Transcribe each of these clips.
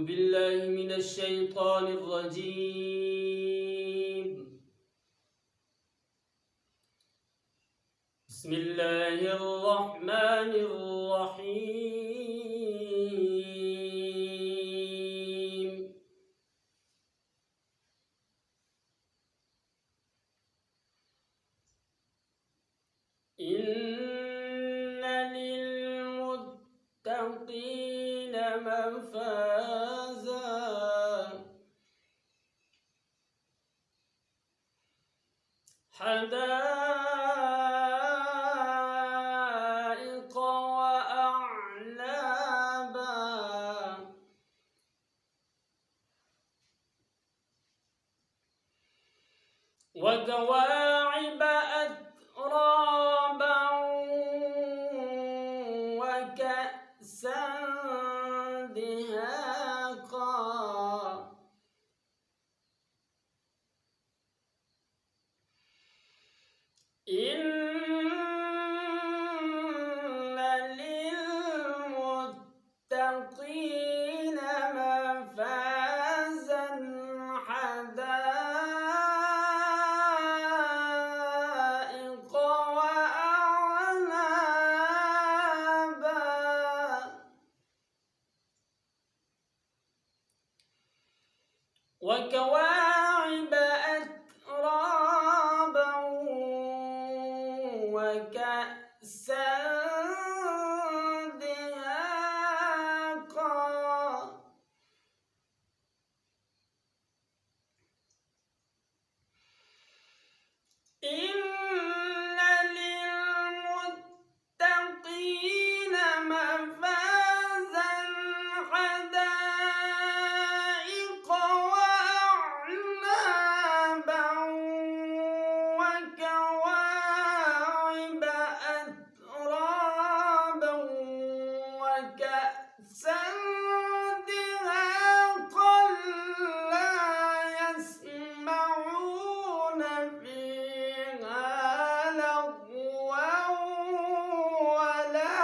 بالله من الشيطان الرجيم. بسم الله الرحمن الرحيم. إن للمتقين مفازا حدائق وأعنابا وكواعب أترابا وكأسا دهاقا إن للمتقين مفازا حدائق وأعنابا وكواعب أترابا وكأسا دهاقا إن للمتقين مفازا حدائق وأعنابا وكواعب أترابا وكأسا دهاقا لا يسمعون فيها لغوا ولا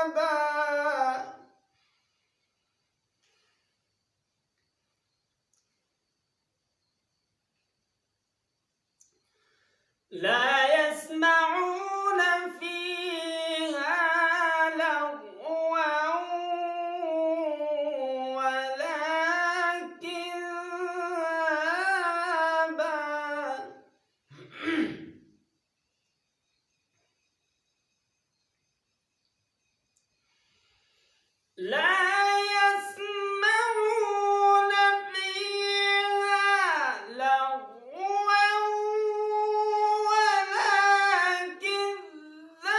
كذابا لا يسمعون فيها لغوا ولا كذابا لا يسمعون فيها لغوا ولا كذابا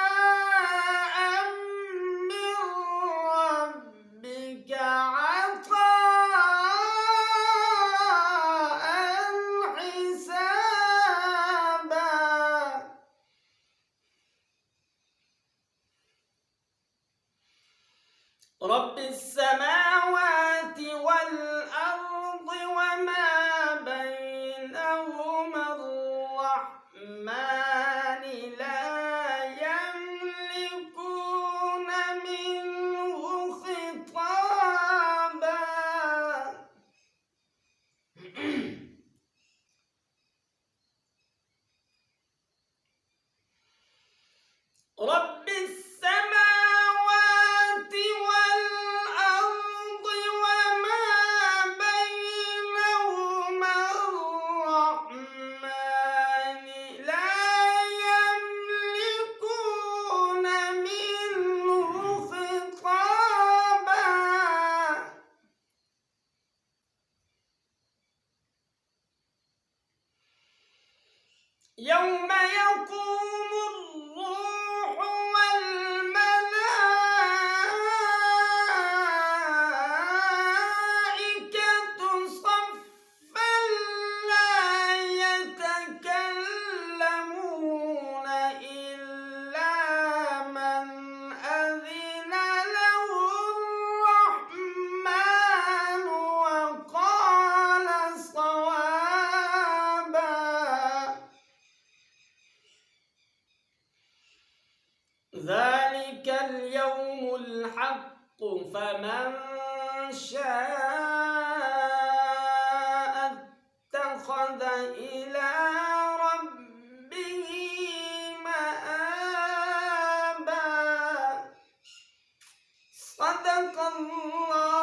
جزاء من ربك عطاء حسابا رب السماوات والأرض وما بينهما الرحمن لا يملكون منه خطابا رب السماوات والأرض وما بينهما الرحمن لا يملكون منه خطابا يوم يقوم الروح والملائكة صفا لا يتكلمون إلا من أذن له الرحمن وقال صوابا الحق فمن شاء اتخذ إلى ربه مآبا. صدق الله